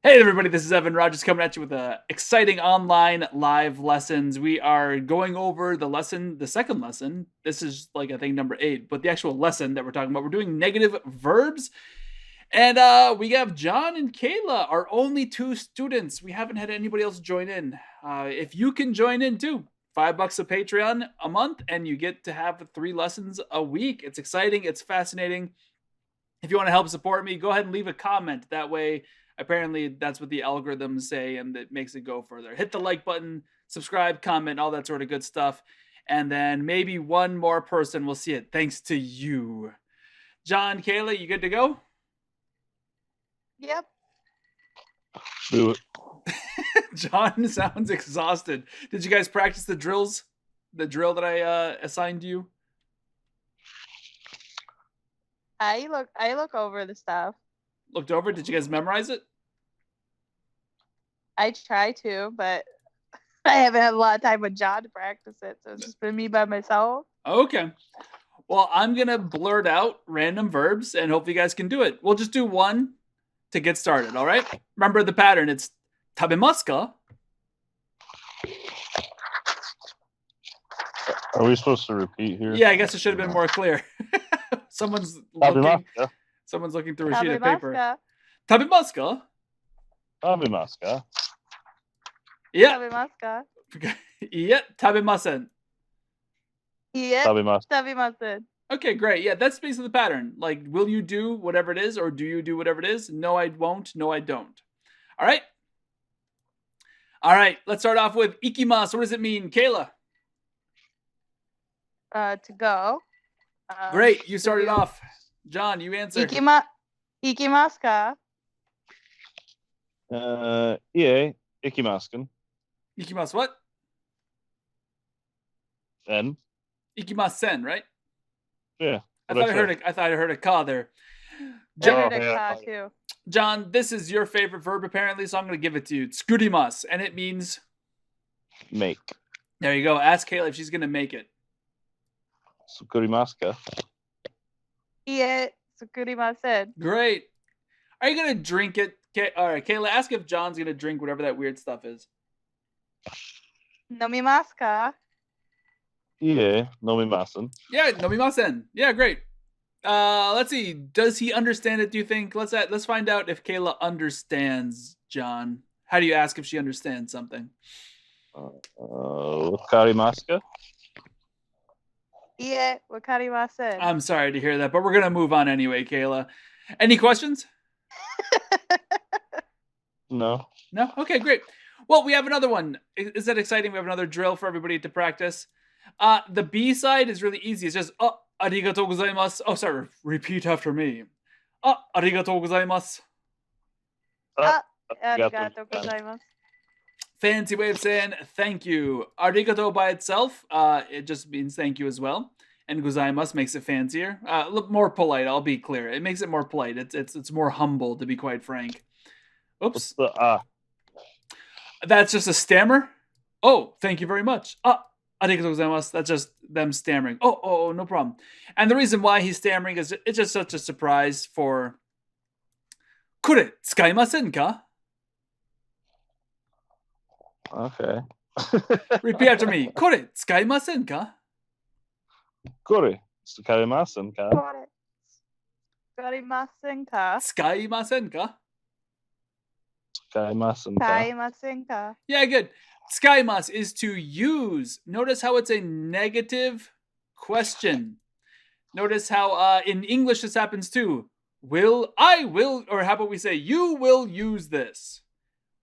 Hey everybody, this is Evan Rogers coming at you with exciting online live lessons. We are going over the second lesson. This is like I think number 8, but the actual lesson that we're talking about. We're doing negative verbs. And we have John and Kayla, our only 2 students. We haven't had anybody else join in. If you can join in too, $5 a Patreon a month, and you get to have 3 lessons a week. It's exciting. It's fascinating. If you want to help support me, go ahead and leave a comment. That way, apparently, that's what the algorithms say, and it makes it go further. Hit the like button, subscribe, comment, all that sort of good stuff. And then maybe one more person will see it, thanks to you. John, Kayla, you good to go? Yep. Do it. John sounds exhausted. Did you guys practice the drills? The drill that I assigned you? I look over the stuff. Looked over? Did you guys memorize it? I try to, but I haven't had a lot of time with John to practice it, so it's just been me by myself. Okay. Well, I'm going to blurt out random verbs, and hope you guys can do it. We'll just do one to get started, all right? Remember the pattern. It's tabemasu ka? Are we supposed to repeat here? Yeah, I guess it should have been more clear. Someone's looking through a sheet of paper. Tabemasu ka? Tabemasu ka? Yeah. Tabemasu ka? Yeah, tabemasen. Yeah. Tabemasen. Okay, great. Yeah, that's basically the pattern. Like, will you do whatever it is, or do you do whatever it is? No, I won't. No, I don't. All right. All right, let's start off with ikimasu. What does it mean, Kayla? To go. Great, you started off. John, you answer. Ikimasu ka? Yeah, ikimasken. Ikimasu what? Then? Ikimasen, right? Yeah. I thought I heard a ka there. Too. John, this is your favorite verb apparently, so I'm going to give it to you. Tsukurimasu, and it means make. There you go. Ask Kayla if she's going to make it. Tsukurimasu ka? Yeah, tsukurimasen. Great. Are you going to drink it? All right, Kayla, ask if John's going to drink whatever that weird stuff is. Nomimasu ka? Yeah, nomimasen. Yeah, nomimasen. Yeah, great. Let's see. Does he understand it, do you think? Let's find out if Kayla understands John. How do you ask if she understands something? Wakarimasu ka? Yeah, wakarimasen. I'm sorry to hear that, but we're going to move on anyway, Kayla. Any questions? No. No? Okay, great. Well, we have another one. Is that exciting? We have another drill for everybody to practice. The B side is really easy. It's just, arigatou gozaimasu. Oh, sorry. Repeat after me. Arigatou gozaimasu. Arigatou gozaimasu. Fancy way of saying thank you. Arigato by itself, it just means thank you as well. And gozaimasu makes it fancier. More polite, I'll be clear. It makes it more polite. It's more humble, to be quite frank. Oops. What's the That's just a stammer. Oh, thank you very much. Arigatou gozaimasu. That's just them stammering. Oh, no problem. And the reason why he's stammering is it's just such a surprise for... Kore, tsukaimasen ka? Okay. Repeat after me. Kore, tsukaimasen ka? Kore, tsukaimasen ka? Kore, tsukaimasen ka? Tsukaimasen ka? Tsukaimasen ka? Tsukaimasen ka? Yeah, good. Tsukaimasu is to use. Notice how it's a negative question. Notice how in English this happens too. I will, or how about we say, you will use this.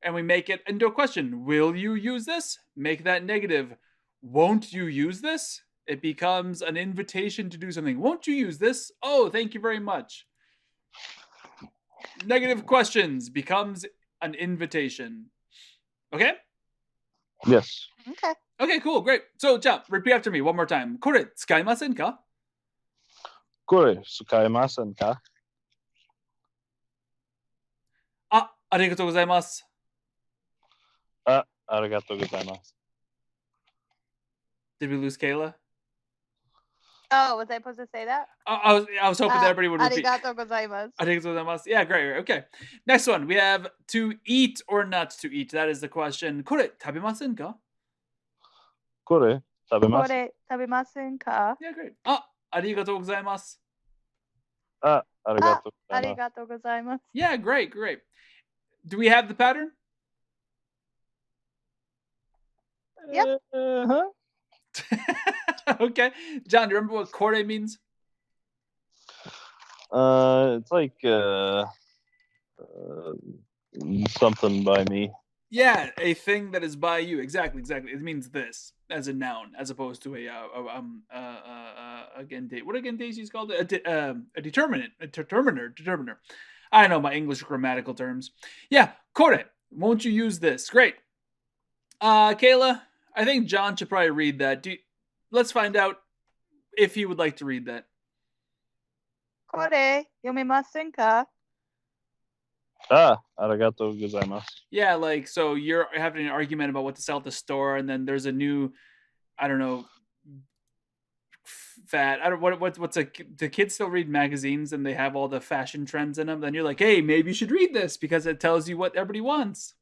And we make it into a question. Will you use this? Make that negative. Won't you use this? It becomes an invitation to do something. Won't you use this? Oh, thank you very much. Negative questions becomes an invitation. Okay? Yes. Okay. Okay, cool, great. So, repeat after me one more time. Kore, tsukaimasen ka? Kore, tsukaimasen ka? Arigatou gozaimasu. Arigatou gozaimasu. Did we lose Kayla? Oh, was I supposed to say that? I was hoping that everybody would repeat. Arigato gozaimasu. Arigatou gozaimasu. Yeah, great. Okay. Next one. We have to eat or not to eat. That is the question. これ食べませんか? これ食べます。これ食べませんか? Yeah, great. ありがとうございます. ありがとうございます。ありがとうございます. Yeah, great. Do we have the pattern? Yep. Huh? Okay. John, do you remember what kore means? It's like something by me. Yeah, a thing that is by you. Exactly. It means this as a noun, as opposed to a gende. What a gendesi is called? A determinant, a determiner. I know my English grammatical terms. Yeah, kore. Won't you use this? Great. Kayla, I think John should probably read that. Let's find out if he would like to read that. これ読めませんか? ありがとうございます。 Yeah, like, so you're having an argument about what to sell at the store, and then there's a new, I don't know, fad. I don't what's do kids still read magazines and they have all the fashion trends in them? Then you're like, hey, maybe you should read this because it tells you what everybody wants.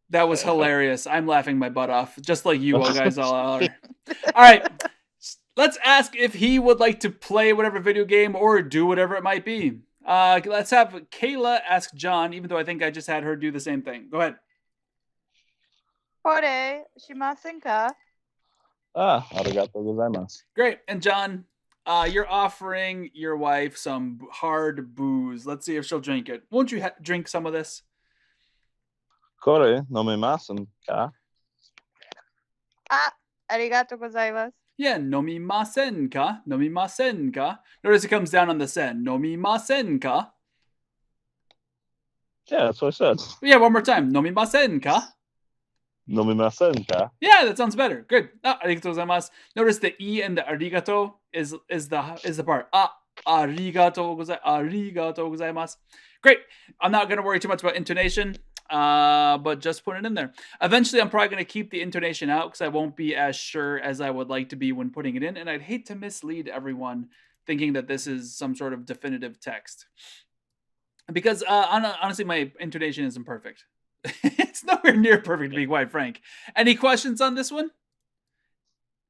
That was hilarious. I'm laughing my butt off, just like you all guys all are. All right, let's ask if he would like to play whatever video game or do whatever it might be. Let's have Kayla ask John, even though I think I just had her do the same thing. Go ahead. これしませんか? ありがとうございます。 Great. And John, you're offering your wife some hard booze. Let's see if she'll drink it. Won't you drink some of this? これ飲めませんか? ありがとうございます. Yeah, nomimasen ka? Nomimasen ka? Notice it comes down on the sen. Nomimasen ka? Yeah, that's what I said. Yeah, one more time. Nomimasen ka? 飲みませんか? Yeah, that sounds better. Good. Arigatou gozaimasu. Notice the e and the arigato is the part. Arigatou gozaimasu. Great. I'm not going to worry too much about intonation, but just put it in there. Eventually, I'm probably going to keep the intonation out because I won't be as sure as I would like to be when putting it in, and I'd hate to mislead everyone thinking that this is some sort of definitive text. Because honestly, my intonation isn't perfect. It's nowhere near perfect, to be quite frank. Any questions on this one?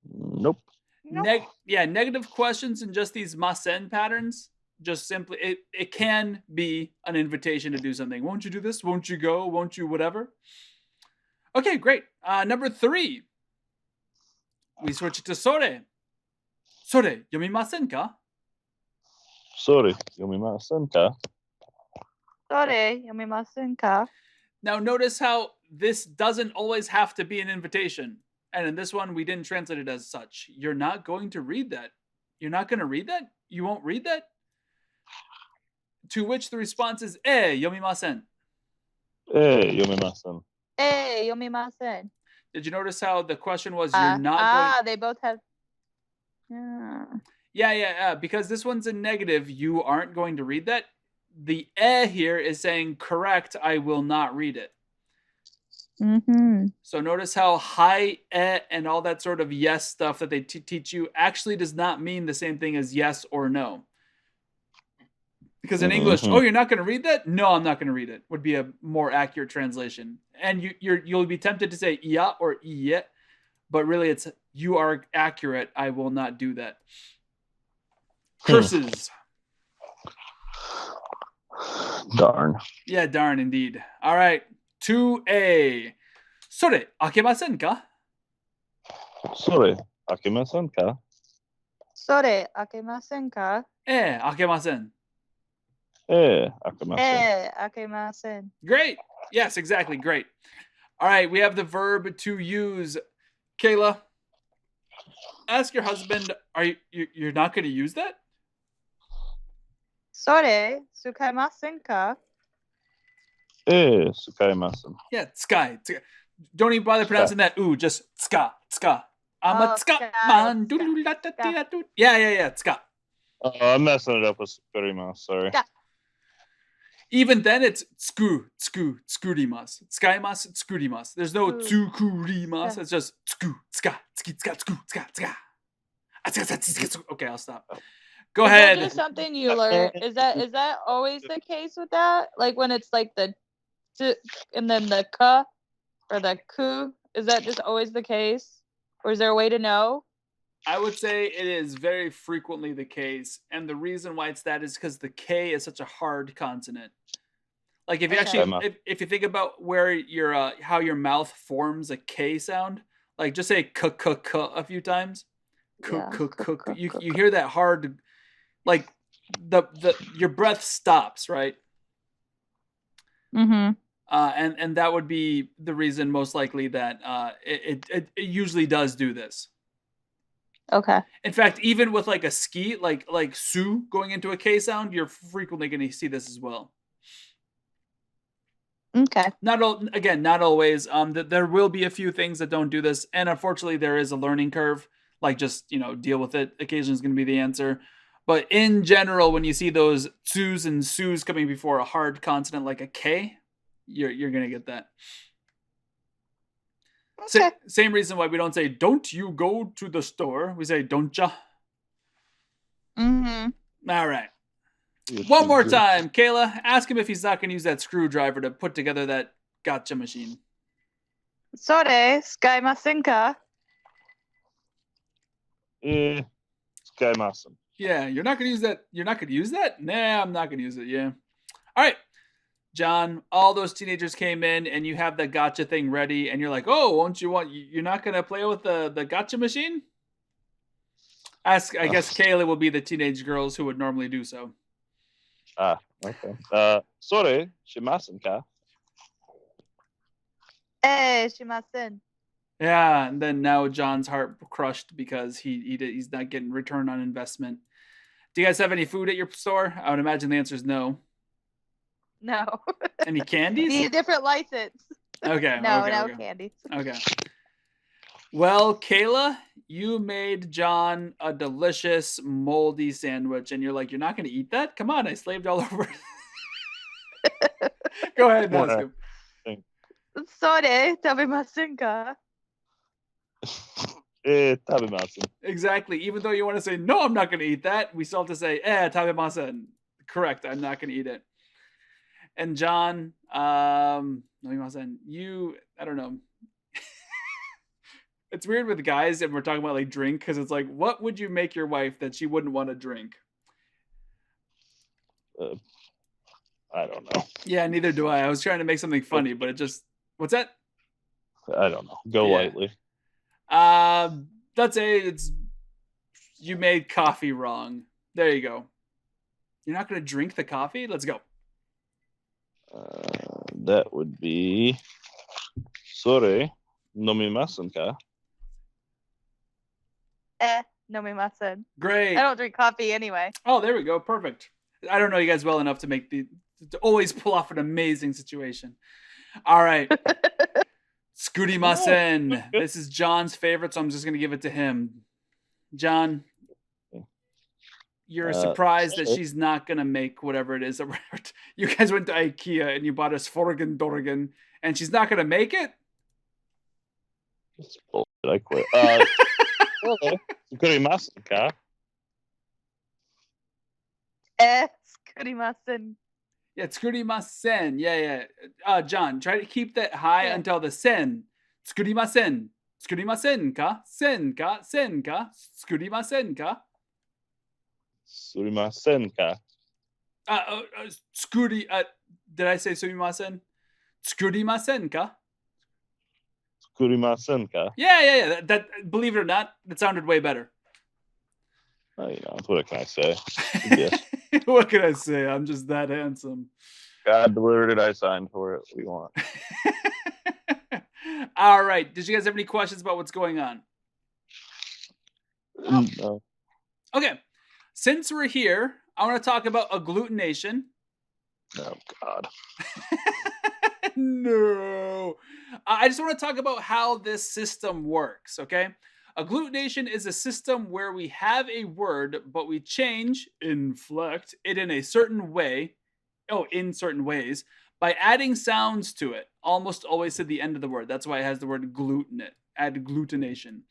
Nope. Negative questions and just these masen patterns. Just simply, it can be an invitation to do something. Won't you do this? Won't you go? Won't you whatever? Okay, great. Number 3. We switch it to sore. Sore, yomimasen ka? Sorry, 読みませんか? それ読めませんか? Now notice how this doesn't always have to be an invitation. And in this one, we didn't translate it as such. You're not going to read that. You're not going to read that? You won't read that? To which the response is, yomimasen. 読めません。読めません. Did you notice how the question was, you're not going... they both have... Yeah. Because this one's a negative, you aren't going to read that. The here is saying, correct, I will not read it. Mm-hmm. So notice how hi and all that sort of yes stuff that they teach you actually does not mean the same thing as yes or no. Because in English, you're not going to read that? No, I'm not going to read it. Would be a more accurate translation. And you'll be tempted to say iya or iye, but really it's you are accurate. I will not do that. Curses. Darn. Yeah, darn indeed. All right. 2A. それ、開けませんか? それ、開けませんか? それ開けませんか? 開けません. 開けません。開けません. Great. Yes, exactly. Great. All right. We have the verb to use. Kayla, ask your husband, you're not going to use that? それ使いませんか? 使いません。 Yeah, sky. Don't even bother pronouncing that. Ooh, just ska. I'm a ska man. Yeah, ska. I'm messing it up with skurimasu, sorry. Even then, it's skurimasu. Skaimasu, skurimasu. There's no tsukurimasu. It's just ska. Okay, I'll stop. Go Is ahead. that just something you learn? Is that always the case with that? Like when it's like the t and then the k or the ku? Is that just always the case? Or is there a way to know? I would say it is very frequently the case, and the reason why it's that is because the K is such a hard consonant. Like if you Okay. actually, if you think about where your how your mouth forms a K sound, like just say k k k a few times, k Yeah. k k. You hear that hard, like the your breath stops, right? Mm-hmm. And that would be the reason most likely that it usually does do this. Okay. In fact, even with like a ski, like su going into a K sound, you're frequently going to see this as well. Okay. Not always. There will be a few things that don't do this, and unfortunately, there is a learning curve. Like just deal with it. Occasionally is going to be the answer, but in general, when you see those sus and sus coming before a hard consonant like a K, you're going to get that. Okay. Same reason why we don't say "Don't you go to the store." We say "Don't ya." Mm-hmm. All right. One more time, Kayla. Ask him if he's not going to use that screwdriver to put together that gotcha machine. Sore, skaimasen ka? Skaimasen. Yeah, you're not going to use that. You're not going to use that? Nah, I'm not going to use it. Yeah. All right. John, all those teenagers came in and you have the gotcha thing ready and you're like, "Oh, you're not going to play with the gotcha machine?" I guess Kayla will be the teenage girls who would normally do so. Okay. Sore, shimasen ka? Shimasen. Yeah, and then now John's heart crushed because he's not getting return on investment. Do you guys have any food at your store? I would imagine the answer is no. No. Any candies? Need a different license. Okay. No, okay, no okay. candies. Okay. Well, Kayla, you made John a delicious moldy sandwich, and you're like, "You're not going to eat that? Come on, I slaved all over." Go ahead and ask him. Sore, tabemasen ka? Tabemasen. Exactly. Even though you want to say, "No, I'm not going to eat that," we still have to say, tabemasen. Correct. I'm not going to eat it. And John, you, I don't know. It's weird with guys, and we're talking about like drink, because it's like, what would you make your wife that she wouldn't want to drink? I don't know. Yeah, neither do I. I was trying to make something funny, but it just, what's that? I don't know. Go lightly. Let's say you made coffee wrong. There you go. You're not going to drink the coffee? Let's go. That would be Sore, nomimasen ka? Nomimasen. Great. I don't drink coffee anyway. Oh, there we go. Perfect. I don't know you guys well enough to to always pull off an amazing situation. All right. Skurimasen. This is John's favorite, so I'm just going to give it to him. John, you're surprised that she's not going to make whatever it is. You guys went to IKEA and you bought us Forgen Dorgen, and she's not going to make it? It's bullshit. I quit. Skurimasen ka? Skurimasen. Yeah, tsukurimasen. Yeah. John, try to keep that high until the sen. Tsukurimasen. Tsukurimasen ka? Sen ka? Sen ka? Tsukurimasen ka? Surimasen ka? Did I say surimasen? Tsukurimasen ka? Skurimasen ka? Yeah. That, believe it or not, that sounded way better. What can I say? Yes. What can I say? I'm just that handsome. God delivered it. I signed for it. What do you want? All right. Did you guys have any questions about what's going on? No. Okay. Since we're here, I want to talk about agglutination. Oh, God. No. I just want to talk about how this system works, okay? Agglutination is a system where we have a word, but we inflect it in a certain way, in certain ways, by adding sounds to it, almost always to the end of the word. That's why it has the word gluten in it, agglutination.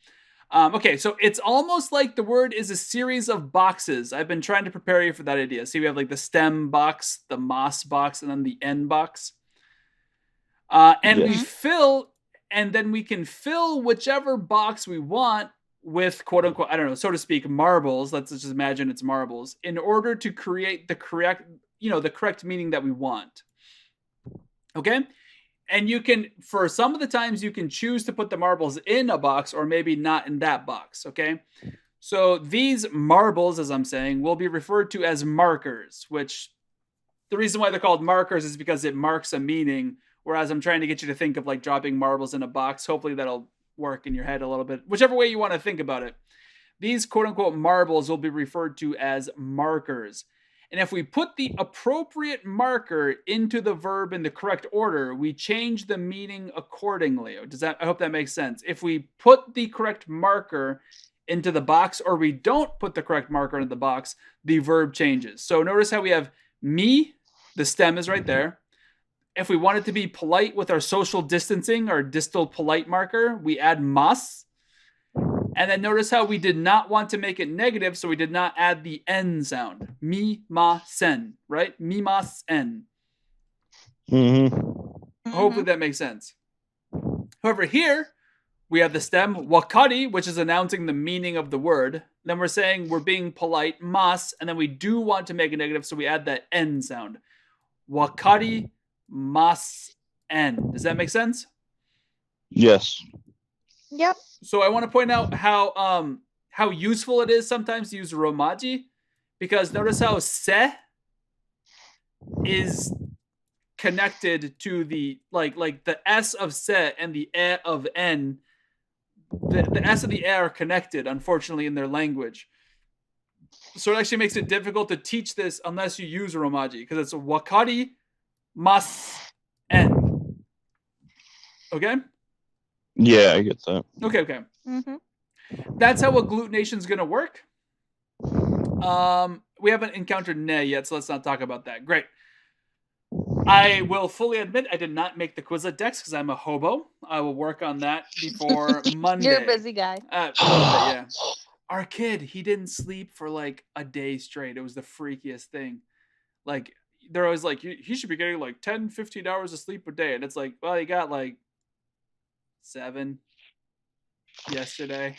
Okay, so it's almost like the word is a series of boxes. I've been trying to prepare you for that idea. See, we have like the stem box, the mas box, and then the n box. And we Yes. fill, and then we can fill whichever box we want with quote unquote, I don't know, so to speak, marbles. Let's just imagine it's marbles in order to create the correct, the correct meaning that we want. Okay. And you can, for some of the times, you can choose to put the marbles in a box or maybe not in that box. Okay. So these marbles, as I'm saying, will be referred to as markers, which the reason why they're called markers is because it marks a meaning. Whereas I'm trying to get you to think of like dropping marbles in a box. Hopefully that'll work in your head a little bit, whichever way you want to think about it. These quote unquote marbles will be referred to as markers. And if we put the appropriate marker into the verb in the correct order, we change the meaning accordingly. I hope that makes sense. If we put the correct marker into the box or we don't put the correct marker into the box, the verb changes. So notice how we have me, the stem is right there. If we want it to be polite with our social distancing, our distal polite marker, we add mas. And then notice how we did not want to make it negative, so we did not add the N sound. Mi, ma, sen, right? Mi, ma, sen. Hopefully that makes sense. However, here we have the stem wakari, which is announcing the meaning of the word. Then we're saying we're being polite, mas, and then we do want to make it negative, so we add that N sound. Wakari, mas, en. Does that make sense? Yes. Yep. So I want to point out how useful it is sometimes to use romaji, because notice how se is connected to the like the s of se and the e of n. The s and the e are connected, unfortunately, in their language. So it actually makes it difficult to teach this unless you use romaji, because it's wakari mas en. Okay? Yeah, I get that. Okay. That's how agglutination is going to work. We haven't encountered ne yet, so let's not talk about that. Great. I will fully admit I did not make the Quizlet decks because I'm a hobo. I will work on that before Monday. You're a busy guy. A little bit, yeah. Our kid, he didn't sleep for like a day straight. It was the freakiest thing. Like, they're always like, he should be getting like 10, 15 hours of sleep a day. And it's like, well, he got like 7 yesterday.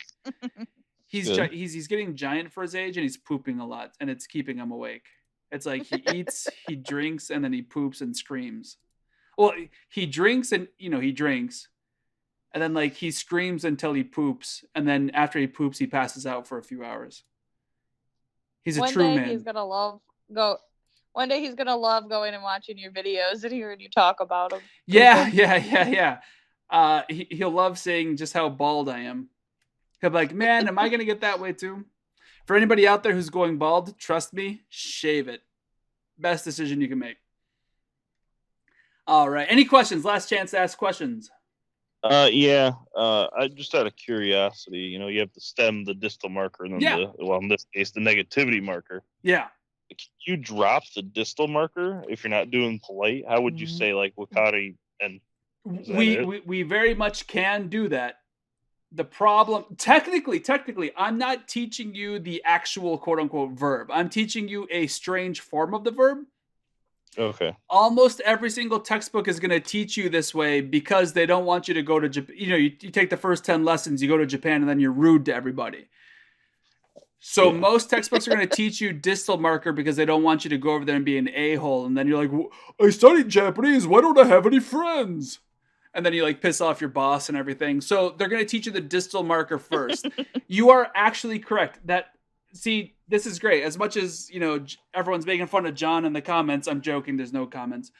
He's getting giant for his age, and he's pooping a lot, and it's keeping him awake. It's like he eats, he drinks, and then he poops and screams. Well, he drinks and he drinks, and then like he screams until he poops, and then after he poops, he passes out for a few hours. He's a true man. One day he's gonna love going and watching your videos and hearing you talk about him. Yeah. He'll love seeing just how bald I am. He'll be like, man, am I going to get that way too? For anybody out there who's going bald, trust me, shave it. Best decision you can make. All right. Any questions? Last chance to ask questions. Yeah. I just out of curiosity, you have the stem, the distal marker, and then in this case, the negativity marker. Yeah. Can you drop the distal marker if you're not doing polite? How would you say like wakari and we very much can do that. The problem, technically, I'm not teaching you the actual quote unquote verb. I'm teaching you a strange form of the verb. Okay. Almost every single textbook is going to teach you this way because they don't want you to go to Japan. You take the first 10 lessons, you go to Japan, and then you're rude to everybody. So most textbooks are going to teach you distal marker because they don't want you to go over there and be an a-hole. And then you're like, I studied Japanese. Why don't I have any friends? And then you like piss off your boss and everything. So they're going to teach you the distal marker first. You are actually correct. See, this is great. As much as, everyone's making fun of John in the comments, I'm joking. There's no comments.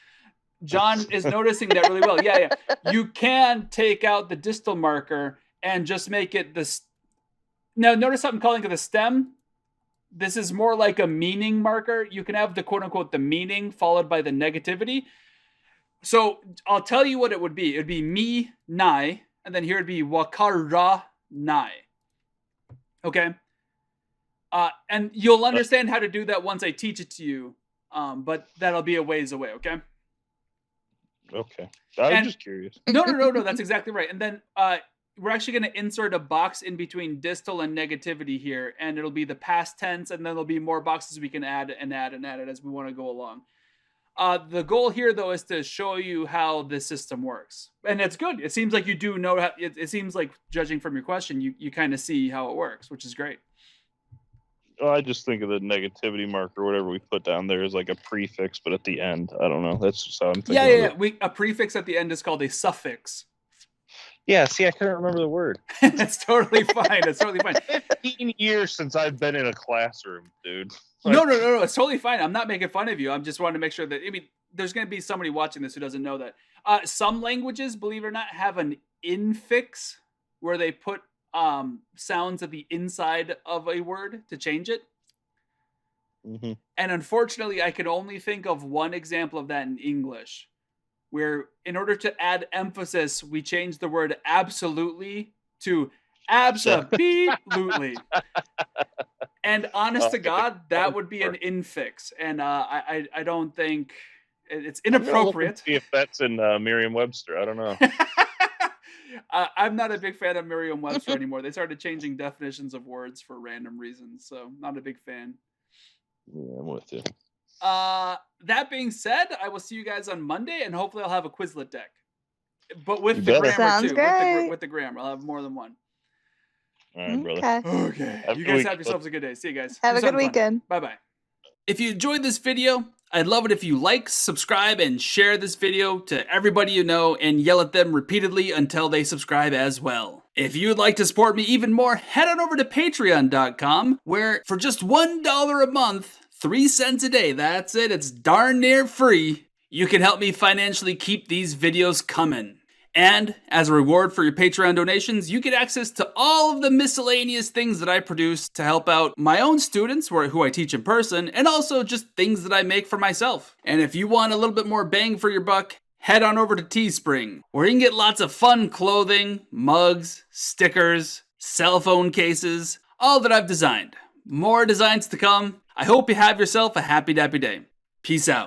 John is noticing that really well. Yeah. You can take out the distal marker and just make it this. Now, notice how I'm calling it the stem. This is more like a meaning marker. You can have the quote unquote the meaning followed by the negativity. So I'll tell you what it would be. It would be mi, nai, and then here it'd be wakara, nai. Okay? And you'll understand how to do that once I teach it to you, but that'll be a ways away, okay? Okay. I'm just curious. No, that's exactly right. And then we're actually going to insert a box in between distal and negativity here, and it'll be the past tense, and then there'll be more boxes we can add and add and add it as we want to go along. The goal here, though, is to show you how this system works. And it's good. It seems like you do know how, it seems like, judging from your question, you kind of see how it works, which is great. Well, I just think of the negativity marker, whatever we put down there, is like a prefix, but at the end. I don't know. That's just how I'm thinking. Yeah. A prefix at the end is called a suffix. Yeah, see, I couldn't remember the word. It's totally fine. It's totally fine. 15 years since I've been in a classroom, dude. No. It's totally fine. I'm not making fun of you. I'm just wanting to make sure that, there's going to be somebody watching this who doesn't know that. Some languages, believe it or not, have an infix where they put sounds at the inside of a word to change it. Mm-hmm. And unfortunately, I can only think of one example of that in English, where in order to add emphasis, we change the word absolutely to abso-beep-lutely. And honest to God, that would be an infix. And I don't think it's inappropriate. See if that's in Merriam-Webster. I don't know. I'm not a big fan of Merriam-Webster anymore. They started changing definitions of words for random reasons, so not a big fan. Yeah, I'm with you. That being said, I will see you guys on Monday, and hopefully I'll have a Quizlet deck. But with You the better. grammar Sounds too. great. With the grammar. I'll have more than one. All right, brother. Okay. Have a You good guys week. have yourselves a good day. See you guys. Have Do a good something fun. weekend. Bye-bye. If you enjoyed this video, I'd love it if you like, subscribe, and share this video to everybody you know and yell at them repeatedly until they subscribe as well. If you'd like to support me even more, head on over to patreon.com, where for just $1 a month, 3 cents a day, that's it, it's darn near free, you can help me financially keep these videos coming. And as a reward for your Patreon donations, you get access to all of the miscellaneous things that I produce to help out my own students who I teach in person, and also just things that I make for myself. And if you want a little bit more bang for your buck, head on over to Teespring, where you can get lots of fun clothing, mugs, stickers, cell phone cases, all that I've designed. More designs to come. I hope you have yourself a happy dappy day. Peace out.